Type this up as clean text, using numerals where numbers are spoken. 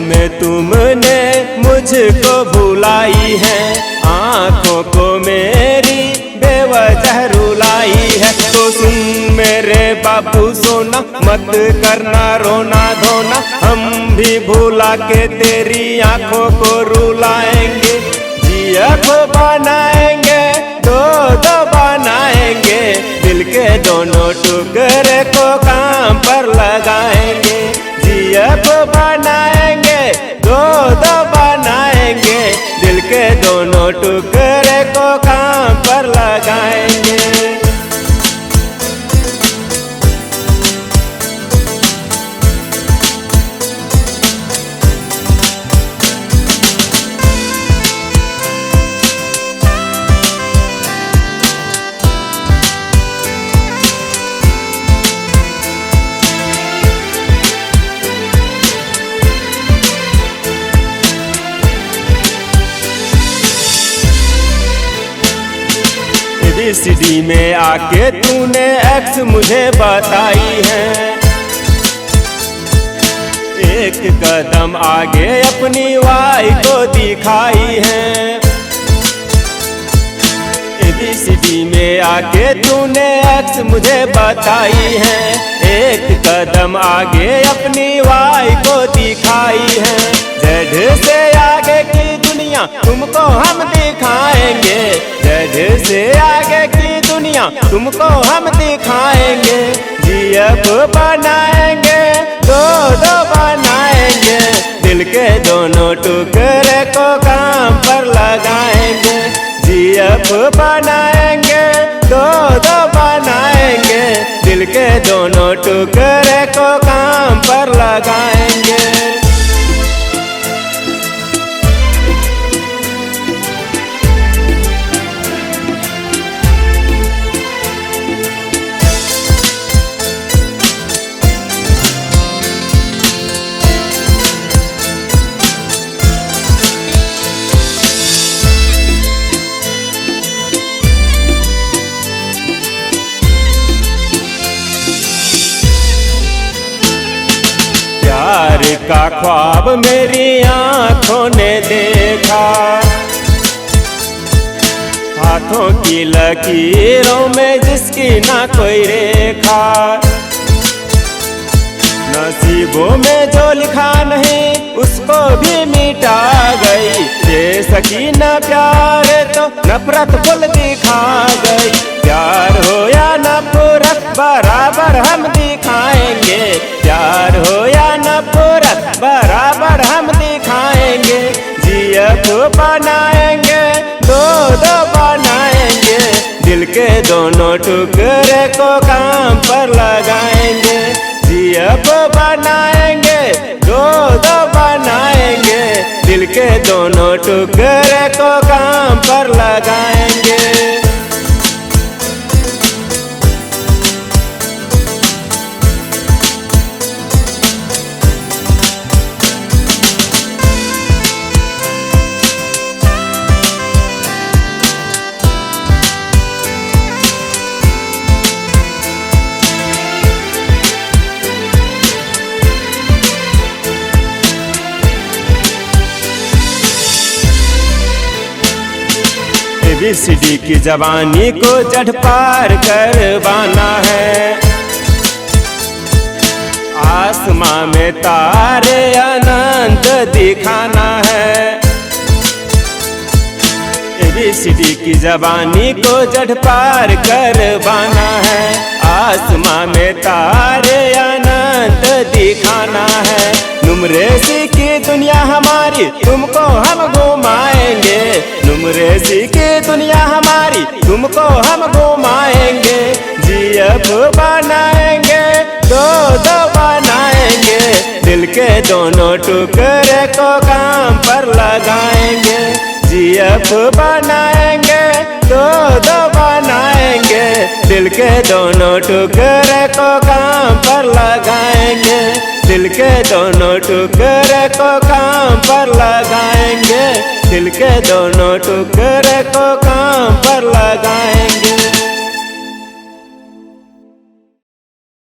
में तुमने मुझको भुलाई है, आँखों को मेरी बेवजह रुलाई है। तो सुन मेरे बाबू सोना, मत करना रोना धोना, हम भी भुला के तेरी आँखों को रुलाएंगे। जियब बनाएंगे, दो दो बनाएंगे, दिल के दोनों टुकड़े को काम पर लगाएंगे। जियब बनाएंगे, दो दो बनाएंगे, दिल के दोनों टुकड़े को काम पर लगाएंगे। ABCD में आके तूने एक्स मुझे बताई है, एक कदम आगे अपनी वाई को दिखाई है। ABCD में आके तूने एक्स मुझे बताई है, एक कदम आगे अपनी वाई को दिखाई है। जेड से आगे की दुनिया तुमको हम दिखाएंगे, जेड से आगे की दुनिया तुमको हम दिखाएंगे। जियब बनाएंगे, दो दो बनाएंगे, दिल के दोनों टुकड़े को काम पर लगाएंगे। जियब बनाएंगे, दो दो बनाएंगे, दिल के दोनों टुकड़े को काम पर लगाएंगे। प्यार का ख्वाब मेरी आँखों ने देखा, हाथों की लकीरों में जिसकी ना कोई रेखा। नसीबों में जो लिखा नहीं उसको भी मिटा गई, दे सकी न प्यार तो नफरत फुल दिखा गई। प्यार हो या नफरत बराबर हम दिखाएंगे, प्यार हो या नफरत बराबर हम दिखाएंगे। जियब बनाएंगे, दो दो बनाएंगे, दिल के दोनों टुकड़े को काम पर लगाएंगे। जियब बनाएंगे, दो दो बनाएंगे, दिल के दोनों टुकड़े को काम पर लगाएंगे। ABCD की जवानी को जड़ पार करवाना है, आसमां में तारे अनंत दिखाना है। ABCD की जवानी को जड़ पार करवाना है, आसमां में तारे अनंत दिखाना है। नुमरेसी की दुनिया हमारी तुमको हम घुमाएंगे, नुमरेसी की दुनिया हमारी तुमको हम घुमाएंगे। जियब बनाएंगे, दो दो बनाएंगे, दिल के दोनों टुकड़े को काम पर लगाएंगे। जियब बनाएंगे, दो दो बनाएंगे, दिल के दोनों टुकड़े को काम पर लगाएंगे। दिल के दोनों टुकड़े को काम पर लगाएंगे, दिल के दोनों टुकड़े को काम पर लगाएंगे।